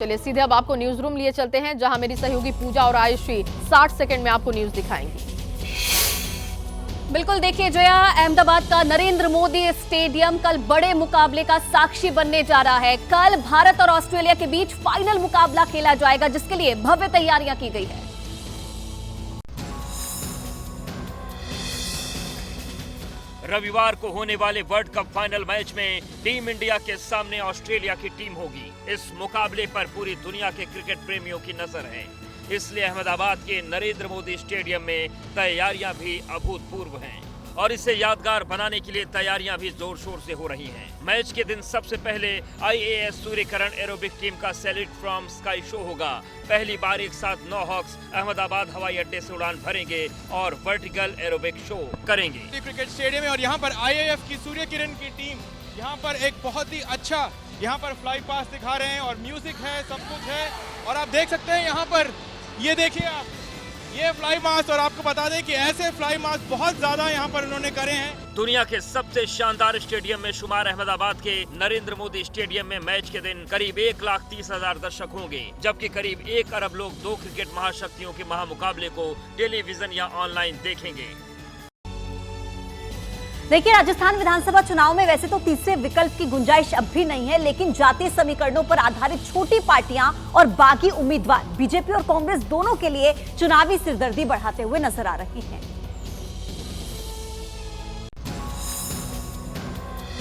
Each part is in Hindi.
चलिए सीधे अब आपको न्यूज रूम लिए चलते हैं, जहां मेरी सहयोगी पूजा और आयुषी 60 सेकंड में आपको न्यूज दिखाएंगी। बिल्कुल, देखिए जया, अहमदाबाद का नरेंद्र मोदी स्टेडियम कल बड़े मुकाबले का साक्षी बनने जा रहा है। कल भारत और ऑस्ट्रेलिया के बीच फाइनल मुकाबला खेला जाएगा, जिसके लिए भव्य तैयारियां की गई है। रविवार को होने वाले वर्ल्ड कप फाइनल मैच में टीम इंडिया के सामने ऑस्ट्रेलिया की टीम होगी। इस मुकाबले पर पूरी दुनिया के क्रिकेट प्रेमियों की नजर है, इसलिए अहमदाबाद के नरेंद्र मोदी स्टेडियम में तैयारियां भी अभूतपूर्व हैं और इसे यादगार बनाने के लिए तैयारियां भी जोर शोर से हो रही हैं। मैच के दिन सबसे पहले IAS सूर्यकिरण एरोबिक टीम का सैल्यूट फ्रॉम स्काई शो होगा। पहली बार एक साथ 9 हॉक्स अहमदाबाद हवाई अड्डे से उड़ान भरेंगे और वर्टिकल एरोबिक शो करेंगे। क्रिकेट स्टेडियम है और यहाँ पर IAF की सूर्यकिरण की टीम यहाँ पर एक बहुत ही अच्छा यहाँ पर फ्लाई पास दिखा रहे हैं और म्यूजिक है, सब कुछ है। और आप देख सकते हैं यहाँ पर, ये देखिए आप, ये फ्लाई मास्क, और आपको बता दें कि ऐसे फ्लाई मास्क बहुत ज्यादा यहाँ पर उन्होंने करे हैं। दुनिया के सबसे शानदार स्टेडियम में शुमार अहमदाबाद के नरेंद्र मोदी स्टेडियम में मैच के दिन करीब 1,30,000 दर्शक होंगे, जबकि करीब 1 अरब लोग 2 क्रिकेट महाशक्तियों के महामुकाबले को टेलीविजन या ऑनलाइन देखेंगे। देखिए, राजस्थान विधानसभा चुनाव में वैसे तो तीसरे विकल्प की गुंजाइश अब भी नहीं है, लेकिन जातीय समीकरणों पर आधारित छोटी पार्टियां और बागी उम्मीदवार बीजेपी और कांग्रेस दोनों के लिए चुनावी सिरदर्दी बढ़ाते हुए नजर आ रही हैं।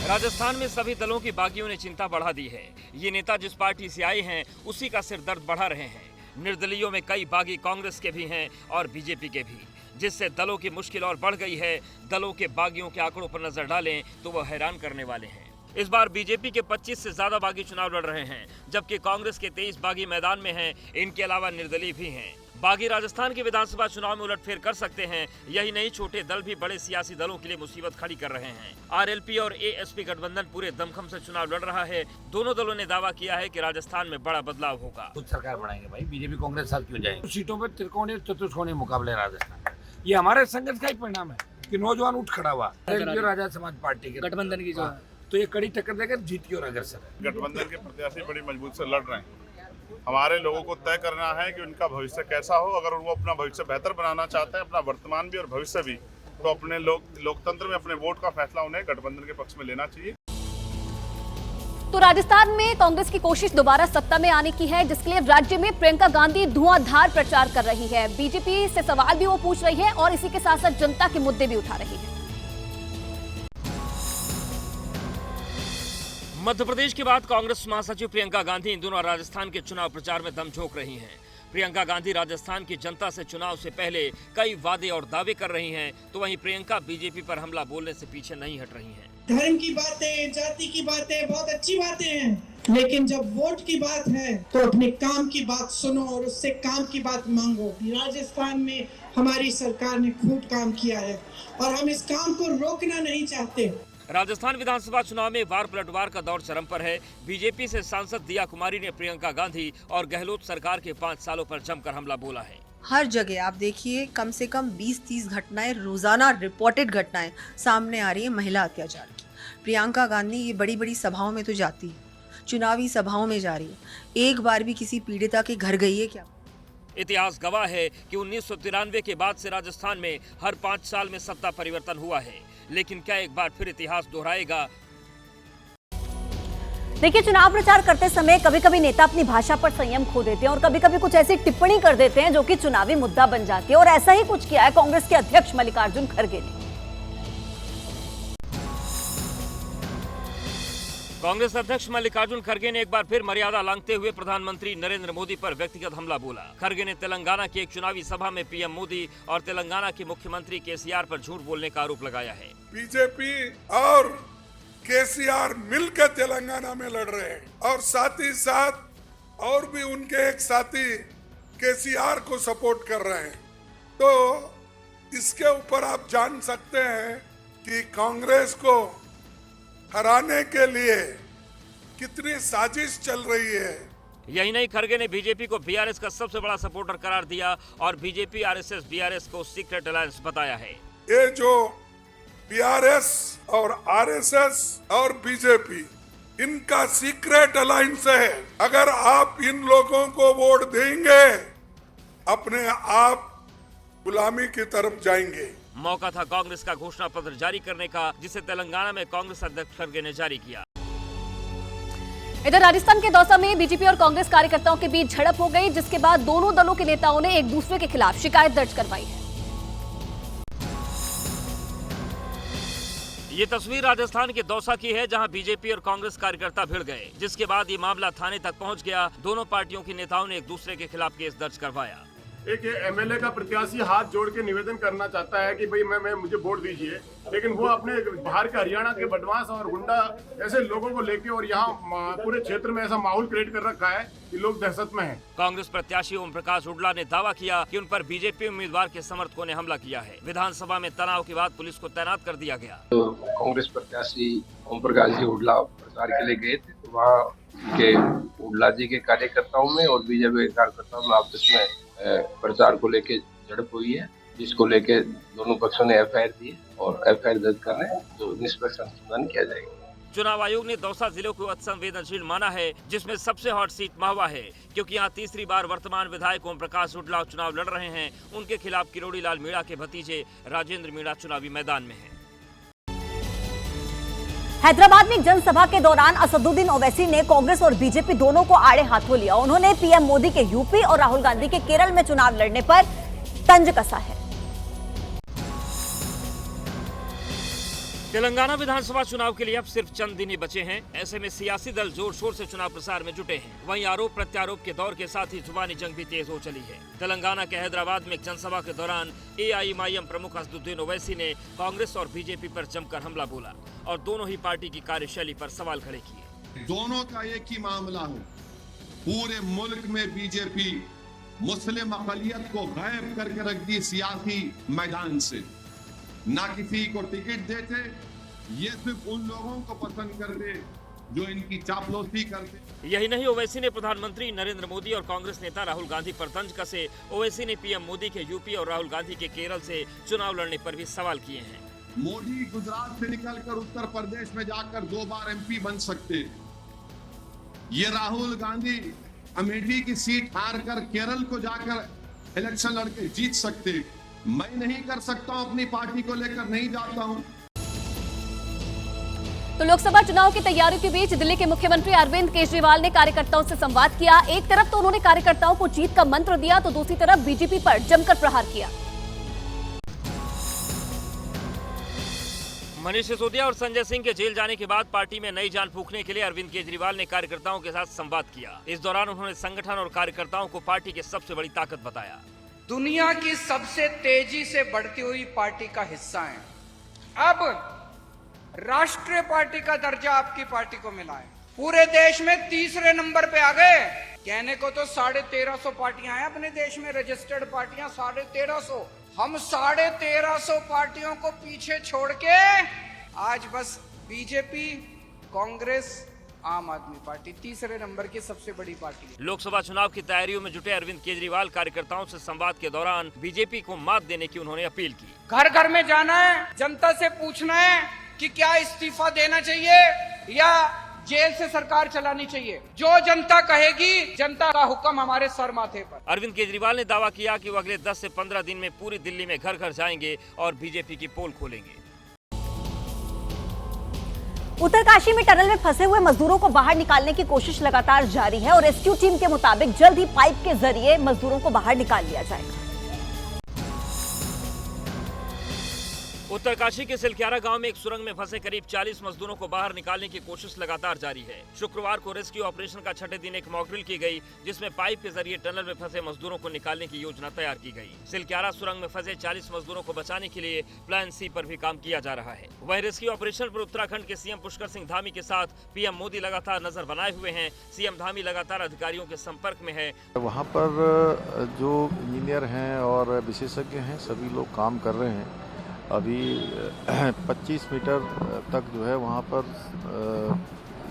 राजस्थान में सभी दलों की बागियों ने चिंता बढ़ा दी है। ये नेता जिस पार्टी से आए हैं उसी का सिरदर्द बढ़ा रहे हैं। निर्दलीयों में कई बागी कांग्रेस के भी हैं और बीजेपी के भी, जिससे दलों की मुश्किल और बढ़ गई है। दलों के बागियों के आंकड़ों पर नजर डालें तो वह हैरान करने वाले हैं। इस बार बीजेपी के 25 से ज्यादा बागी चुनाव लड़ रहे हैं, जबकि कांग्रेस के 23 बागी मैदान में हैं। इनके अलावा निर्दलीय भी हैं। बागी राजस्थान के विधानसभा चुनाव में उलटफेर कर सकते हैं। यही नहीं, छोटे दल भी बड़े सियासी दलों के लिए मुसीबत खड़ी कर रहे हैं। RLP और ASP गठबंधन पूरे दमखम से चुनाव लड़ रहा है। दोनों दलों ने दावा किया है कि राजस्थान में बड़ा बदलाव होगा। खुद सरकार बनाएंगे भाई, बीजेपी कांग्रेस साथ क्यों जाएंगे? सीटों पर त्रिकोणीय चतुष्कोणीय मुकाबले राजस्थान, ये हमारे संघर्ष का ही परिणाम है कि नौजवान उठ खड़ा हुआ। राजा समाज पार्टी के गठबंधन की जो तो ये कड़ी टक्कर देकर जीत की ओर अग्रसर है। गठबंधन के प्रत्याशी बड़ी मजबूत से लड़ रहे हैं। हमारे लोगों को तय करना है कि उनका भविष्य कैसा हो। अगर वो अपना भविष्य बेहतर बनाना चाहते हैं, अपना वर्तमान भी और भविष्य भी, तो अपने लोकतंत्र में अपने वोट का फैसला उन्हें गठबंधन के पक्ष में लेना चाहिए। तो राजस्थान में कांग्रेस की कोशिश दोबारा सत्ता में आने की है, जिसके लिए राज्य में प्रियंका गांधी धुआंधार प्रचार कर रही है। बीजेपी से सवाल भी वो पूछ रही है और इसी के साथ साथ जनता के मुद्दे भी उठा रही है। मध्य प्रदेश के बाद कांग्रेस महासचिव प्रियंका गांधी इन दोनों राजस्थान के चुनाव प्रचार में दम झोंक रही हैं। प्रियंका गांधी राजस्थान की जनता से चुनाव से पहले कई वादे और दावे कर रही हैं, तो वहीं प्रियंका बीजेपी पर हमला बोलने से पीछे नहीं हट रही हैं। धर्म की बातें, जाति की बातें बहुत अच्छी बातें हैं, लेकिन जब वोट की बात है तो अपने काम की बात सुनो और उससे काम की बात मांगो। राजस्थान में हमारी सरकार ने खूब काम किया है और हम इस काम को रोकना नहीं चाहते। राजस्थान विधानसभा चुनाव में वार पलटवार का दौर चरम पर है। बीजेपी से सांसद दिया कुमारी ने प्रियंका गांधी और गहलोत सरकार के 5 सालों पर जमकर हमला बोला है। हर जगह आप देखिए, कम से कम 20-30 घटनाएं रोजाना रिपोर्टेड घटनाएं सामने आ रही है महिला अत्याचार की। प्रियंका गांधी ये बड़ी बड़ी सभाओं में तो जाती है, चुनावी सभाओं में जा रही है, एक बार भी किसी पीड़िता के घर गई है क्या? इतिहास गवाह है कि 1993 के बाद से राजस्थान में हर 5 साल में सत्ता परिवर्तन हुआ है, लेकिन क्या एक बार फिर इतिहास दोहराएगा? देखिए, चुनाव प्रचार करते समय कभी कभी नेता अपनी भाषा पर संयम खो देते हैं और कभी कभी कुछ ऐसी टिप्पणी कर देते हैं जो कि चुनावी मुद्दा बन जाती है, और ऐसा ही कुछ किया है कांग्रेस के अध्यक्ष मल्लिकार्जुन खड़गे ने। कांग्रेस अध्यक्ष मल्लिकार्जुन खड़गे ने एक बार फिर मर्यादा लांघते हुए प्रधानमंत्री नरेंद्र मोदी पर व्यक्तिगत हमला बोला। खड़गे ने तेलंगाना की एक चुनावी सभा में पीएम मोदी और तेलंगाना के मुख्यमंत्री केसीआर पर झूठ बोलने का आरोप लगाया है। बीजेपी और केसीआर मिलकर तेलंगाना में लड़ रहे हैं और साथ ही साथ और भी उनके एक साथी केसीआर को सपोर्ट कर रहे हैं। तो इसके ऊपर आप जान सकते हैं कि कांग्रेस को हराने के लिए कितनी साजिश चल रही है। यही नहीं, खड़गे ने बीजेपी को बीआरएस का सबसे बड़ा सपोर्टर करार दिया और बीजेपी आरएसएस बीआरएस को सीक्रेट अलायंस बताया है। ये जो बीआरएस और आरएसएस और बीजेपी इनका सीक्रेट अलायंस है। अगर आप इन लोगों को वोट देंगे, अपने आप गुलामी की तरफ जाएंगे। मौका था कांग्रेस का घोषणा पत्र जारी करने का, जिसे तेलंगाना में कांग्रेस अध्यक्ष खड़गे ने जारी किया। इधर राजस्थान के दौसा में बीजेपी और कांग्रेस कार्यकर्ताओं के बीच झड़प हो गई, जिसके बाद दोनों दलों के नेताओं ने एक दूसरे के खिलाफ शिकायत दर्ज करवाई है। ये तस्वीर राजस्थान के दौसा की है, जहां बीजेपी और कांग्रेस कार्यकर्ता भिड़ गए, जिसके बाद ये मामला थाने तक पहुंच गया। दोनों पार्टियों के नेताओं ने एक दूसरे के खिलाफ केस दर्ज करवाया। एक एमएलए का प्रत्याशी हाथ जोड़ के निवेदन करना चाहता है कि भाई मैं मुझे वोट दीजिए, लेकिन वो अपने बाहर के हरियाणा के बदमाश और गुंडा ऐसे लोगों को लेके और यहाँ पूरे क्षेत्र में ऐसा माहौल क्रिएट कर रखा है कि लोग दहशत में हैं। कांग्रेस प्रत्याशी ओम प्रकाश हुड्डा ने दावा किया कि उन पर बीजेपी उम्मीदवार के समर्थकों ने हमला किया है। विधानसभा में तनाव के बाद पुलिस को तैनात कर दिया गया। तो कांग्रेस प्रत्याशी ओम प्रकाश जी हुड्डा प्रचार के लिए गए थे, तो वहाँ के हुड्डा जी के कार्यकर्ताओं में और बीजेपी के कार्यकर्ताओं में आपस में प्रचार को लेके झड़प हुई है, जिसको लेके दोनों पक्षों ने एफआईआर दी और एफआईआर दर्ज कर रहे हैं, तो निष्पक्ष अनुसंधान किया जाएगा। चुनाव आयोग ने दौसा जिले को अति संवेदनशील माना है, जिसमें सबसे हॉट सीट महुआ है, क्योंकि यहाँ तीसरी बार वर्तमान विधायक ओम प्रकाश हुड्डा चुनाव लड़ रहे हैं। उनके खिलाफ किरोड़ी लाल मीणा के भतीजे राजेंद्र मीणा चुनावी मैदान में हैं। हैदराबाद में एक जनसभा के दौरान असदुद्दीन ओवैसी ने कांग्रेस और बीजेपी दोनों को आड़े हाथों लिया। उन्होंने पीएम मोदी के यूपी और राहुल गांधी के केरल में चुनाव लड़ने पर तंज कसा है। तेलंगाना विधानसभा चुनाव के लिए अब सिर्फ चंद दिन ही बचे हैं। ऐसे में सियासी दल जोर शोर से चुनाव प्रचार में जुटे हैं। वहीं आरोप प्रत्यारोप के दौर के साथ ही जुबानी जंग भी तेज हो चली है। तेलंगाना के हैदराबाद में एक जनसभा के दौरान एआईएमआईएम प्रमुख असदुद्दीन ओवैसी ने कांग्रेस और बीजेपी पर जमकर हमला बोला और दोनों ही पार्टी की कार्यशैली पर सवाल खड़े किए। दोनों का एक ही मामला है, पूरे मुल्क में बीजेपी मुस्लिम अक़लियत को गायब करके रख दी सियासी मैदान से। ना किसी को टिकट देते, ये सिर्फ उन लोगों को पसंद करते जो इनकी चापलूसी करते। यही नहीं, ओवैसी ने प्रधानमंत्री नरेंद्र मोदी और कांग्रेस नेता राहुल गांधी पर तंज कसे। ओवैसी ने पीएम मोदी के यूपी और राहुल गांधी के केरल से चुनाव लड़ने पर भी सवाल किए हैं। मोदी गुजरात से निकलकर उत्तर प्रदेश में जाकर 2 बार एमपी बन सकते, ये राहुल गांधी अमेठी की सीट हार कर केरल को जाकर इलेक्शन लड़के जीत सकते। मैं नहीं कर सकता हूं, अपनी पार्टी को लेकर नहीं जाता हूं। तो लोकसभा चुनाव की तैयारियों के बीच दिल्ली के मुख्यमंत्री अरविंद केजरीवाल ने कार्यकर्ताओं से संवाद किया। एक तरफ तो उन्होंने कार्यकर्ताओं को जीत का मंत्र दिया, तो दूसरी तरफ बीजेपी पर जमकर प्रहार किया। मनीष सिसोदिया और संजय सिंह के जेल जाने के बाद पार्टी में नई जान फूंकने के लिए अरविंद केजरीवाल ने कार्यकर्ताओं के साथ संवाद किया। इस दौरान उन्होंने संगठन और कार्यकर्ताओं को पार्टी की सबसे बड़ी ताकत बताया। दुनिया की सबसे तेजी से बढ़ती हुई पार्टी का हिस्सा है। अब राष्ट्रीय पार्टी का दर्जा आपकी पार्टी को मिला है। पूरे देश में तीसरे नंबर पे आ गए। कहने को तो 1350 पार्टियां हैं अपने देश में, रजिस्टर्ड पार्टियां 1350। हम 1350 पार्टियों को पीछे छोड़ के आज बस बीजेपी, कांग्रेस, आम आदमी पार्टी तीसरे नंबर की सबसे बड़ी पार्टी है। लोकसभा चुनाव की तैयारियों में जुटे अरविंद केजरीवाल कार्यकर्ताओं से संवाद के दौरान बीजेपी को मात देने की उन्होंने अपील की। घर घर में जाना है, जनता से पूछना है कि क्या इस्तीफा देना चाहिए या जेल से सरकार चलानी चाहिए। जो जनता कहेगी, जनता का हुक्म हमारे सर माथे पर। अरविंद केजरीवाल ने दावा किया कि वो अगले 10 से 15 दिन में पूरी दिल्ली में घर घर जाएंगे और बीजेपी की पोल खोलेंगे। उत्तरकाशी में टनल में फंसे हुए मजदूरों को बाहर निकालने की कोशिश लगातार जारी है और रेस्क्यू टीम के मुताबिक जल्द ही पाइप के जरिए मजदूरों को बाहर निकाल लिया जाएगा। उत्तरकाशी के सिलक्यारा गांव में एक सुरंग में फंसे करीब 40 मजदूरों को बाहर निकालने की कोशिश लगातार जारी है। शुक्रवार को रेस्क्यू ऑपरेशन का छठे दिन एक मॉक ड्रिल की गई, जिसमें पाइप के जरिए टनल में फंसे मजदूरों को निकालने की योजना तैयार की गई। सिलक्यारा सुरंग में फंसे 40 मजदूरों को बचाने के लिए प्लान सी पर भी काम किया जा रहा है। वहीं रेस्क्यू ऑपरेशन पर उत्तराखंड के सीएम पुष्कर सिंह धामी के साथ पीएम मोदी लगातार नजर बनाए हुए हैं। सीएम धामी लगातार अधिकारियों के संपर्क में है। वहाँ पर जो इंजीनियर हैं और विशेषज्ञ हैं, सभी लोग काम कर रहे हैं। अभी 25 मीटर तक जो है वहाँ पर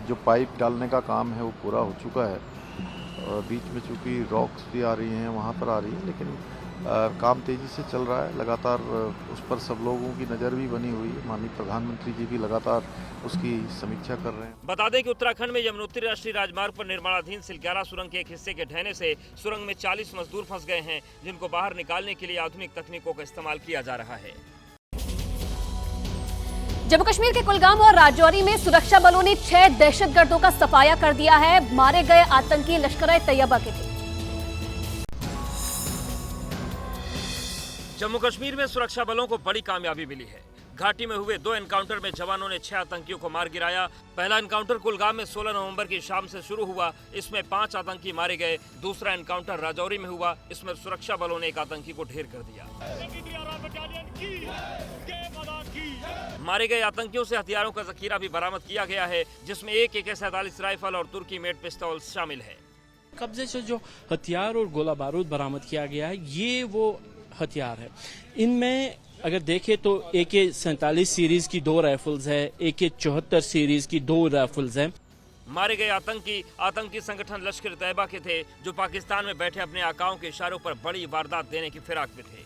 जो पाइप डालने का काम है वो पूरा हो चुका है। और बीच में चूँकि रॉक्स भी आ रही हैं, वहाँ पर आ रही है, लेकिन काम तेज़ी से चल रहा है, लगातार उस पर सब लोगों की नज़र भी बनी हुई है। माननीय प्रधानमंत्री जी भी लगातार उसकी समीक्षा कर रहे हैं। बता दें कि उत्तराखंड में यमुनोत्री राष्ट्रीय राजमार्ग पर निर्माणाधीन सिलग्याला सुरंग के एक हिस्से के ढहने से सुरंग में 40 मजदूर फंस गए हैं, जिनको बाहर निकालने के लिए आधुनिक तकनीकों का इस्तेमाल किया जा रहा है। जम्मू कश्मीर के कुलगाम और राजौरी में सुरक्षा बलों ने 6 दहशतगर्दों का सफाया कर दिया है। मारे गए आतंकी लश्कर-ए-तैयबा के थे। जम्मू कश्मीर में सुरक्षा बलों को बड़ी कामयाबी मिली है। घाटी में हुए 2 एनकाउंटर में जवानों ने 6 आतंकियों को मार गिराया। पहला एनकाउंटर कुलगाम में 16 नवंबर की शाम से शुरू हुआ, इसमें 5 आतंकी मारे गए। दूसरा एनकाउंटर राजौरी में हुआ, इसमें सुरक्षा बलों ने एक आतंकी को ढेर कर दिया। मारे गए आतंकियों से हथियारों का जखीरा भी बरामद किया गया है, जिसमें एक AK-47 राइफल और तुर्की मेड पिस्तौल शामिल है। कब्जे से जो हथियार और गोला बारूद बरामद किया गया है, ये वो हथियार है। इनमें अगर देखें तो AK-47 सीरीज की 2 राइफल्स है, AK-74 सीरीज की 2 राइफल्स है। मारे गए आतंकी संगठन लश्कर-ए-तैयबा के थे, जो पाकिस्तान में बैठे अपने आकाओं के इशारों पर बड़ी वारदात देने की फिराक में थे।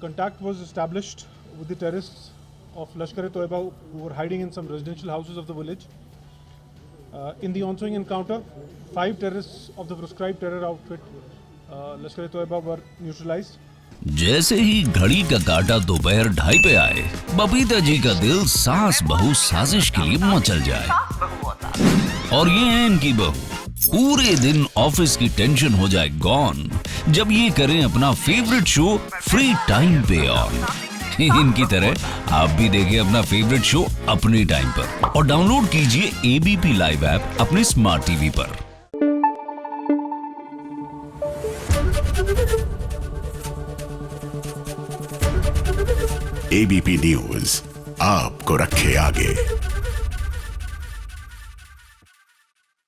Contact was established with the terrorists of Lashkar-e-Taiba who were hiding in some residential houses of the village. In the ensuing encounter, 5 terrorists of the proscribed terror outfit Lashkar-e-Taiba were neutralized. जैसे ही घड़ी का काटा दोपहर 2:30 पे आए, बबीता जी का दिल सास बहू साजिश के लिए मचल जाए। और ये है इनकी बहू, पूरे दिन ऑफिस की टेंशन हो जाए गॉन जब ये करें अपना फेवरेट शो फ्री टाइम पे ऑन। इनकी तरह आप भी देखें अपना फेवरेट शो अपने टाइम पर और डाउनलोड कीजिए ABP लाइव ऐप अपने स्मार्ट टीवी पर। ABP न्यूज आपको रखे आगे।